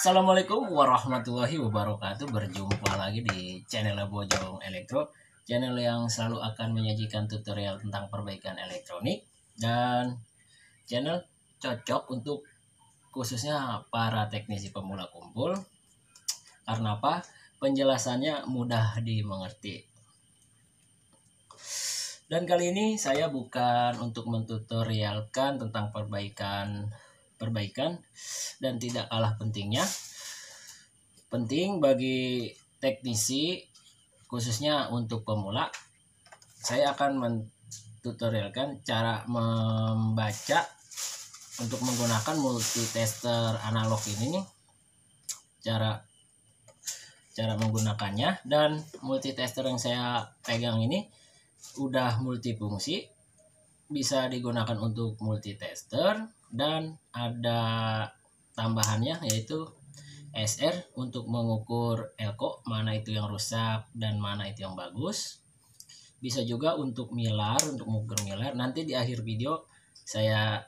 Assalamualaikum warahmatullahi wabarakatuh. Berjumpa lagi di channel Bojong Elektro, channel yang selalu akan menyajikan tutorial tentang perbaikan elektronik dan channel cocok untuk khususnya para teknisi pemula kumpul. Karena apa? Penjelasannya mudah dimengerti. Dan kali ini saya bukan untuk mentutorialkan tentang perbaikan dan tidak kalah penting bagi teknisi khususnya untuk pemula. Saya akan mentutorialkan cara membaca untuk menggunakan multitester analog ini nih, cara menggunakannya. Dan multitester yang saya pegang ini udah multifungsi, bisa digunakan untuk multitester, dan ada tambahannya yaitu SR untuk mengukur elko mana itu yang rusak dan mana itu yang bagus. Bisa juga untuk milar, untuk mengukur milar. Nanti di akhir video saya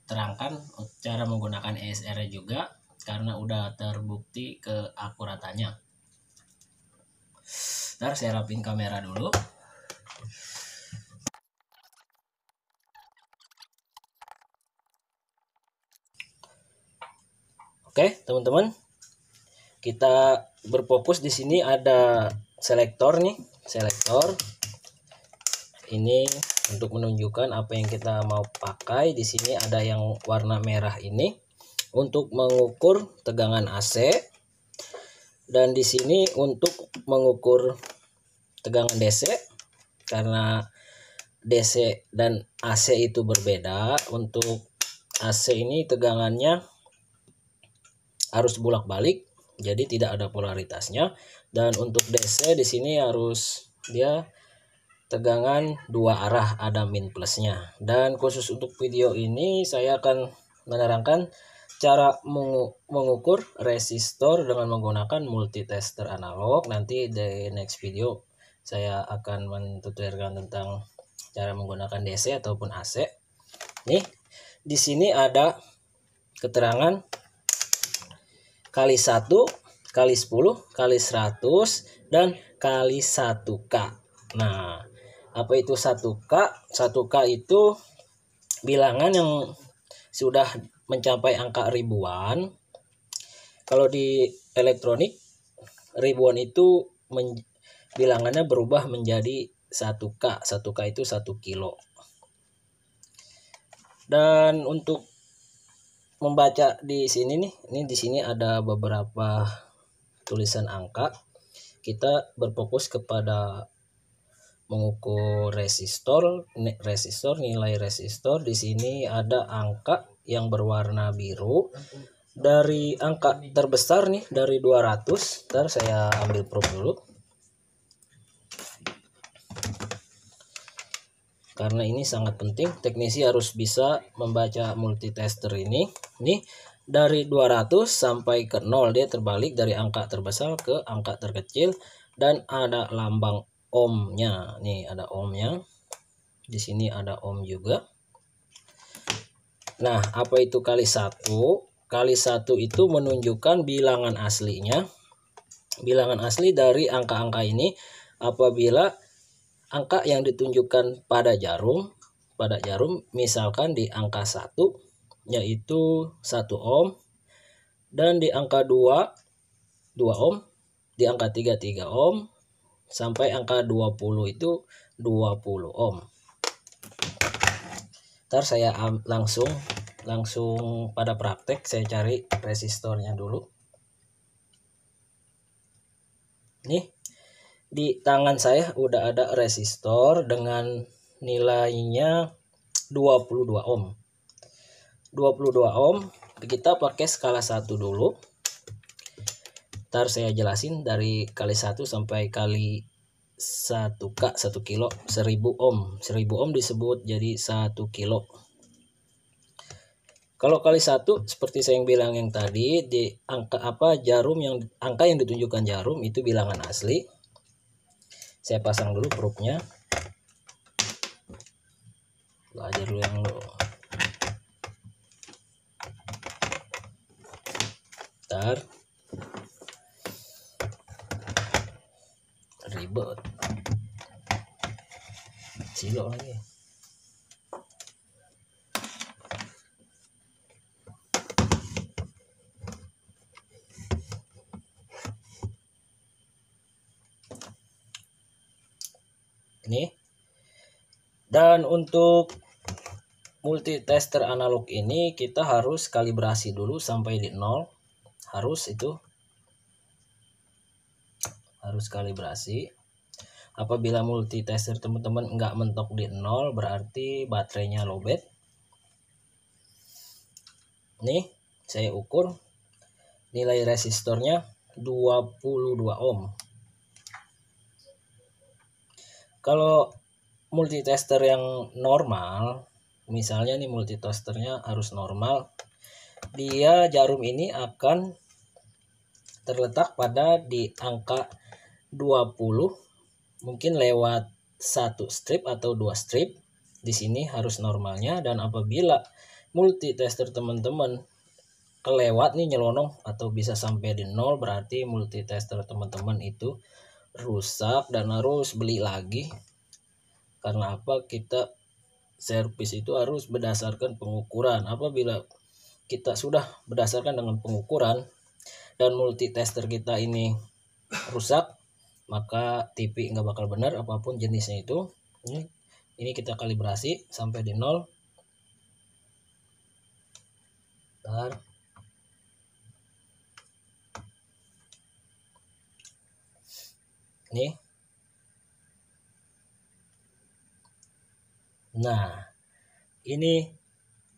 terangkan cara menggunakan SR juga, karena udah terbukti keakuratannya. Ntar saya rapin kamera dulu. Oke, teman-teman, kita berfokus di sini ada selektor nih, selektor ini untuk menunjukkan apa yang kita mau pakai. Di sini ada yang warna merah ini untuk mengukur tegangan AC, dan di sini untuk mengukur tegangan DC, karena DC dan AC itu berbeda. Untuk AC ini tegangannya harus bolak-balik, jadi tidak ada polaritasnya. Dan untuk DC di sini harus dia tegangan dua arah, ada min plusnya. Dan khusus untuk video ini saya akan menerangkan cara mengukur resistor dengan menggunakan multitester analog. Nanti di next video saya akan mentutorialkan tentang cara menggunakan DC ataupun AC. Nih, di sini ada keterangan kali 1, kali 10, kali 100, dan kali 1K. Nah, apa itu 1K? 1K itu bilangan yang sudah mencapai angka ribuan. Kalau di elektronik, ribuan itu bilangannya berubah menjadi 1K. 1K itu 1 kilo. Dan untuk membaca di sini nih, ini di sini ada beberapa tulisan angka. Kita berfokus kepada mengukur resistor, nilai resistor. Di sini ada angka yang berwarna biru. Dari angka terbesar nih, dari 200. Ntar saya ambil probe dulu, karena ini sangat penting. Teknisi harus bisa membaca multitester ini. Nih, dari 200 sampai ke 0 dia terbalik dari angka terbesar ke angka terkecil, dan ada lambang ohmnya. Nih ada ohmnya. Di sini ada ohm juga. Nah, apa itu kali 1? Kali 1 itu menunjukkan bilangan aslinya. Bilangan asli dari angka-angka ini apabila angka yang ditunjukkan pada jarum misalkan di angka 1 yaitu 1 ohm, dan di angka 2 ohm, di angka 3 ohm, sampai angka 20 itu 20 ohm. Ntar saya langsung pada praktek, saya cari resistornya dulu. Nih, di tangan saya udah ada resistor dengan nilainya 22 ohm. 22 ohm, kita pakai skala 1 dulu. Ntar saya jelasin dari kali 1 sampai kali 1K, 1 kilo, 1000 ohm. 1000 ohm disebut jadi 1 kilo. Kalau kali 1 seperti saya bilang yang tadi, di angka angka yang ditunjukkan jarum itu bilangan asli. Saya pasang dulu probe-nya. Belajar dulu yang dulu. Bentar. Ribet. Cilok lagi. Ini. Dan untuk multitester analog ini kita harus kalibrasi dulu sampai di 0. Harus kalibrasi. Apabila multitester teman-teman nggak mentok di 0 berarti baterainya lowbat. Nih saya ukur nilai resistornya 22 ohm. Kalau multitester yang normal, misalnya nih multitesternya harus normal, dia jarum ini akan terletak pada di angka 20, mungkin lewat 1 strip atau 2 strip. Di sini harus normalnya, dan apabila multitester teman-teman kelewat nih nyelonong atau bisa sampai di 0 berarti multitester teman-teman itu rusak dan harus beli lagi. Karena apa? Kita servis itu harus berdasarkan pengukuran. Apabila kita sudah berdasarkan dengan pengukuran dan multitester kita ini rusak, maka TV nggak bakal benar apapun jenisnya itu. Ini kita kalibrasi sampai di 0. Bentar. Nih. Nah, ini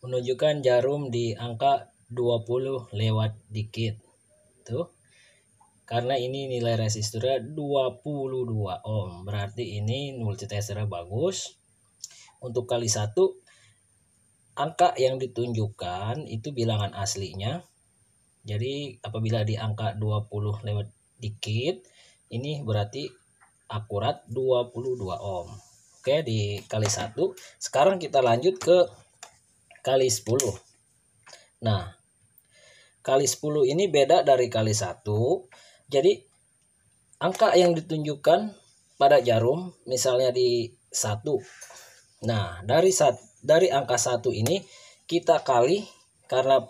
menunjukkan jarum di angka 20 lewat dikit. Tuh. Karena ini nilai resistornya 22 ohm. Berarti ini multitesternya bagus. Untuk kali 1, angka yang ditunjukkan itu bilangan aslinya. Jadi apabila di angka 20 lewat dikit, ini berarti akurat 22 ohm. Oke, dikali 1. Sekarang kita lanjut ke kali 10. Nah, kali 10 ini beda dari kali 1. Jadi angka yang ditunjukkan pada jarum misalnya di 1. Nah, dari angka 1 ini kita kali, karena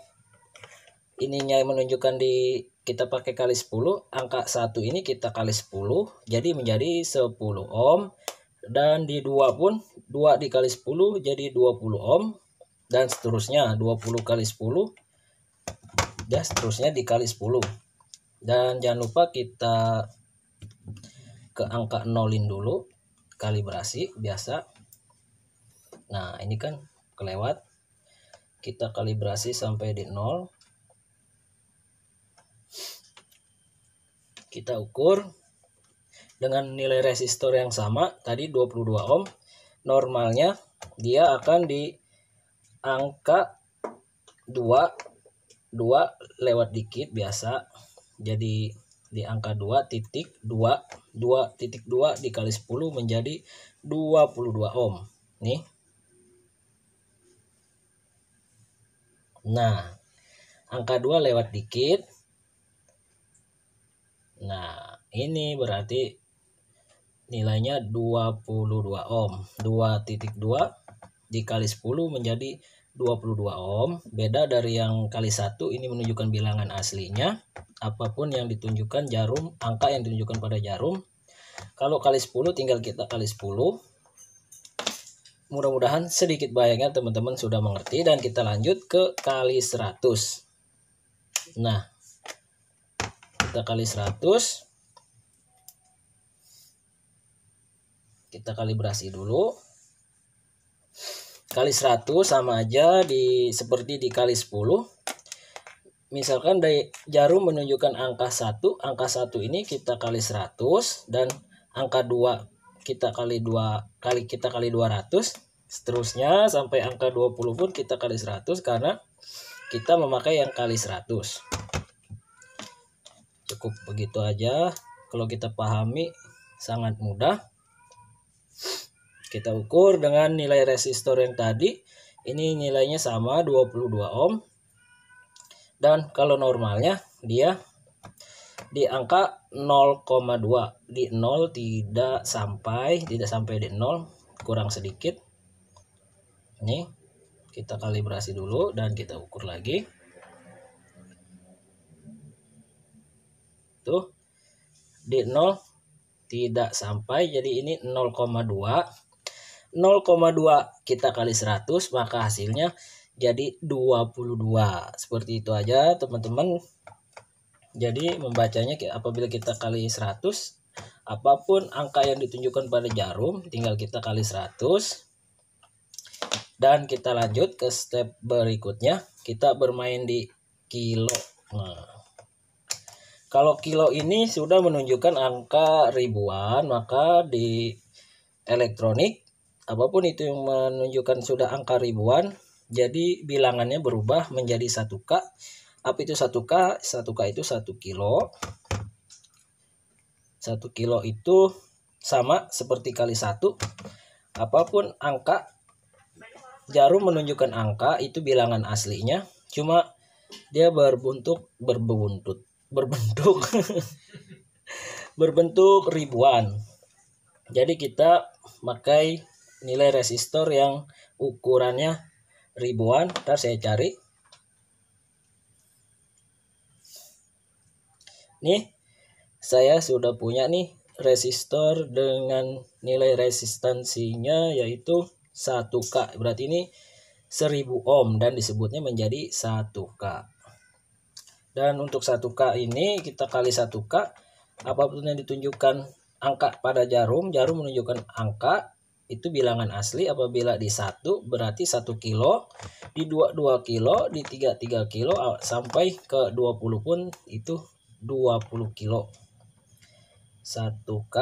ininya menunjukkan di kita pakai kali 10, angka 1 ini kita kali 10 jadi menjadi 10 ohm. Dan di 2 pun 2 dikali 10 jadi 20 ohm, dan seterusnya 20 kali 10 dan seterusnya dikali 10. Dan jangan lupa kita ke angka nolin dulu, kalibrasi biasa. Nah, ini kan kelewat, kita kalibrasi sampai di 0. Kita ukur dengan nilai resistor yang sama tadi 22 ohm. Normalnya dia akan di angka 2 lewat dikit biasa. Jadi di angka 2.2 dikali 10 menjadi 22 ohm. Nih. Nah, angka 2 lewat dikit. Nah, ini berarti nilainya 22 ohm. 2.2 dikali 10 menjadi 22 ohm. Beda dari yang kali 1, ini menunjukkan bilangan aslinya. Apapun yang ditunjukkan jarum, angka yang ditunjukkan pada jarum. Kalau kali 10 tinggal kita kali 10. Mudah-mudahan sedikit banyaknya teman-teman sudah mengerti, dan kita lanjut ke kali 100. Nah, kita kali 100. Kita kalibrasi dulu. Kali 100 sama aja seperti dikali 10. Misalkan dari jarum menunjukkan angka 1, angka 1 ini kita kali 100, dan angka 2 kita kali 200, seterusnya sampai angka 20 pun kita kali 100 karena kita memakai yang kali 100. Cukup begitu aja. Kalau kita pahami sangat mudah. Kita ukur dengan nilai resistor yang tadi. Ini nilainya sama 22 ohm. Dan kalau normalnya dia di angka 0,2, di 0 tidak sampai di 0, kurang sedikit. Ini kita kalibrasi dulu dan kita ukur lagi. Tuh, di 0 tidak sampai, jadi ini 0,2. 0,2 kita kali 100, maka hasilnya jadi 22. Seperti itu aja teman-teman. Jadi membacanya apabila kita kali 100, apapun angka yang ditunjukkan pada jarum tinggal kita kali 100. Dan kita lanjut ke step berikutnya, kita bermain di kilo. Nah, kalau kilo ini sudah menunjukkan angka ribuan, maka di elektronik apapun itu yang menunjukkan sudah angka ribuan, jadi bilangannya berubah menjadi 1K. Apa itu 1K? 1K itu 1 kilo. 1 kilo itu sama seperti kali 1. Apapun angka, jarum menunjukkan angka, itu bilangan aslinya. Cuma dia berbentuk berbentuk ribuan. Jadi kita pakai nilai resistor yang ukurannya ribuan. Ntar saya cari. Nih, saya sudah punya nih resistor dengan nilai resistansinya yaitu 1K. Berarti ini 1000 ohm dan disebutnya menjadi 1K. Dan untuk 1K ini kita kali 1K, apapun yang ditunjukkan angka pada jarum menunjukkan angka, itu bilangan asli. Apabila di 1 berarti 1 kilo, di 2 kilo, di 3 kilo, sampai ke 20 pun itu 20 kilo. 1K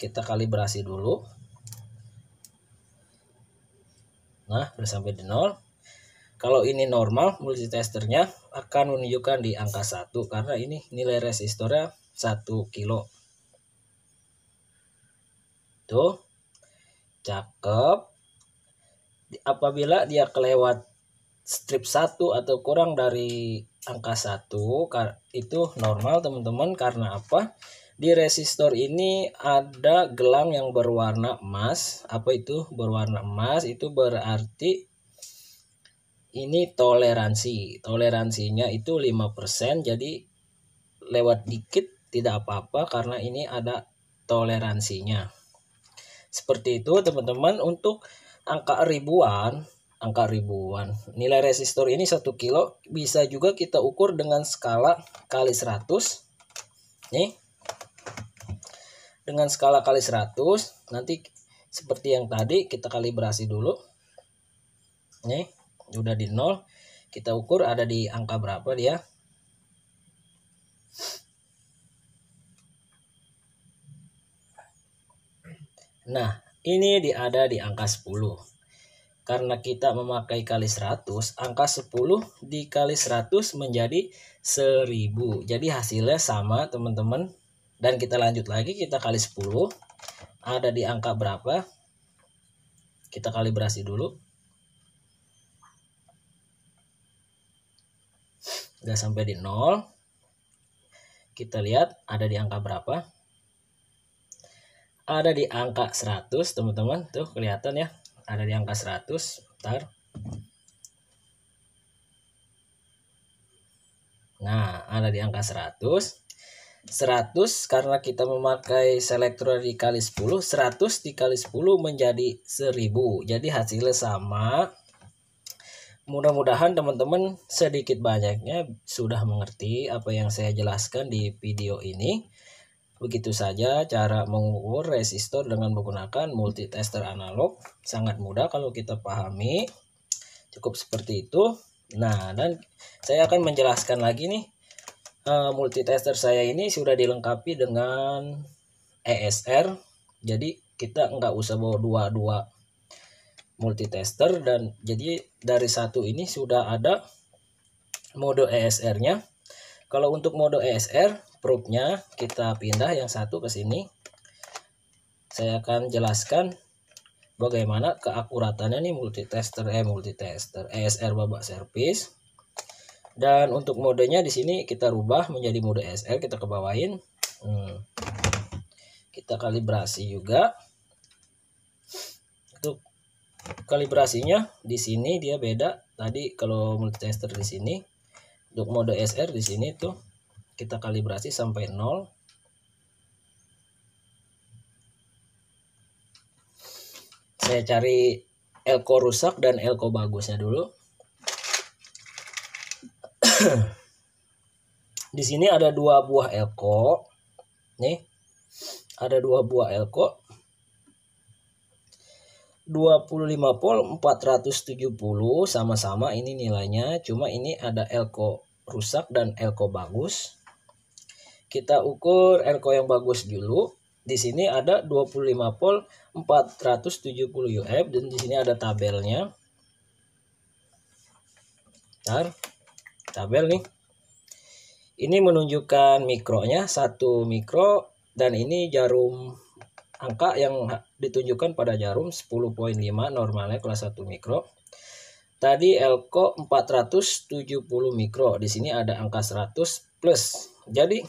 kita kalibrasi dulu. Nah, udah sampai di 0. Kalau ini normal, multitesternya akan menunjukkan di angka 1 karena ini nilai resistornya 1 kilo. Tuh, cakep. Apabila dia kelewat strip 1 atau kurang dari angka 1, itu normal teman-teman. Karena apa? Di resistor ini ada gelang yang berwarna emas. Apa itu berwarna emas? Itu berarti ini toleransi. Toleransinya itu 5%. Jadi lewat dikit tidak apa-apa karena ini ada toleransinya. Seperti itu teman-teman. Untuk angka ribuan, nilai resistor ini 1 kilo bisa juga kita ukur dengan skala kali 100. Nih, dengan skala kali 100, nanti seperti yang tadi kita kalibrasi dulu. Nih, udah di 0, kita ukur ada di angka berapa dia. Nah, ini ada di angka 10. Karena kita memakai kali 100, angka 10 dikali 100 menjadi 1000. Jadi hasilnya sama teman-teman. Dan kita lanjut lagi, kita kali 10. Ada di angka berapa? Kita kalibrasi dulu. Udah sampai di 0. Kita lihat ada di angka berapa? Ada di angka 100 teman-teman. Tuh kelihatan ya. Ada di angka 100. Bentar. Nah, ada di angka 100. 100 karena kita memakai selektor dikali 10, 100 dikali 10 menjadi 1000. Jadi hasilnya sama. Mudah-mudahan teman-teman sedikit banyaknya sudah mengerti apa yang saya jelaskan di video ini. Begitu saja cara mengukur resistor dengan menggunakan multitester analog. Sangat mudah kalau kita pahami. Cukup seperti itu. Nah, dan saya akan menjelaskan lagi nih. Multitester saya ini sudah dilengkapi dengan ESR. Jadi kita nggak usah bawa dua multitester. Dan jadi dari satu ini sudah ada mode ESR-nya. Kalau untuk mode ESR, probe-nya kita pindah yang satu ke sini. Saya akan jelaskan bagaimana keakuratannya nih multitester ESR babak servis. Dan untuk modenya di sini kita rubah menjadi mode SR, kita kebawain. Kita kalibrasi juga. Untuk kalibrasinya di sini dia beda. Tadi kalau multitester di sini, untuk mode SR di sini tuh kita kalibrasi sampai 0. Saya cari elko rusak dan elko bagusnya dulu. Di sini ada 2 buah elko. Nih. Ada 2 buah elko. 25 volt 470 sama-sama ini nilainya, cuma ini ada elko rusak dan elko bagus. Kita ukur elko yang bagus dulu. Di sini ada 25 volt 470 UF dan di sini ada tabelnya. Bentar. Tabel nih. Ini menunjukkan mikronya 1 mikro dan ini jarum angka yang ditunjukkan pada jarum 10.5 normalnya kelas 1 mikro. Tadi elko 470 mikro. Di sini ada angka 100 plus. Jadi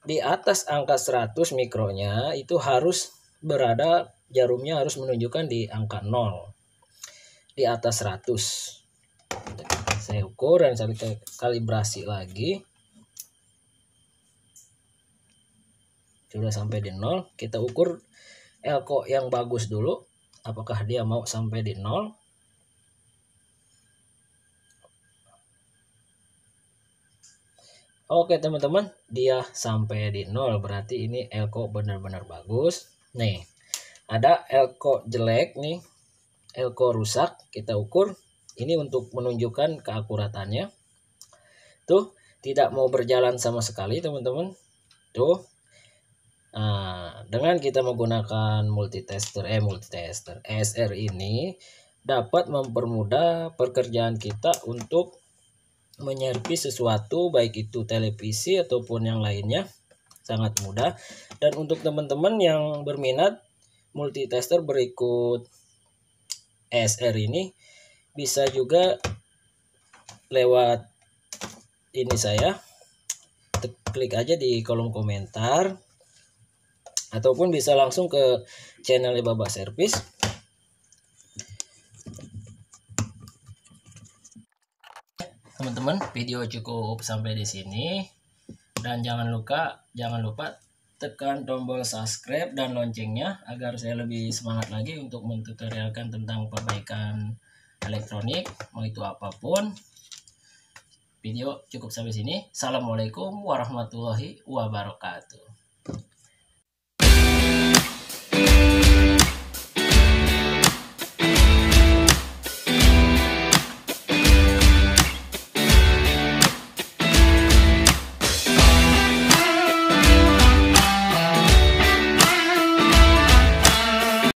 di atas angka 100 mikronya itu harus berada, jarumnya harus menunjukkan di angka 0. Di atas 100. Saya ukur dan saya kalibrasi lagi. Sudah sampai di 0, kita ukur elko yang bagus dulu, apakah dia mau sampai di 0. Oke teman-teman, dia sampai di 0, berarti ini elko benar-benar bagus. Nih, ada elko jelek nih, elko rusak, kita ukur. Ini untuk menunjukkan keakuratannya. Tuh, tidak mau berjalan sama sekali teman-teman. Tuh. Nah, dengan kita menggunakan multitester SR ini dapat mempermudah pekerjaan kita untuk menyervis sesuatu, baik itu televisi ataupun yang lainnya, sangat mudah. Dan untuk teman-teman yang berminat multitester berikut SR ini, bisa juga lewat ini saya klik aja di kolom komentar, ataupun bisa langsung ke channel Baba Servis. Teman-teman, video cukup sampai di sini, dan jangan lupa tekan tombol subscribe dan loncengnya agar saya lebih semangat lagi untuk mentutorialkan tentang perbaikan elektronik, mau itu apapun. Video cukup sampai sini. Assalamualaikum warahmatullahi wabarakatuh.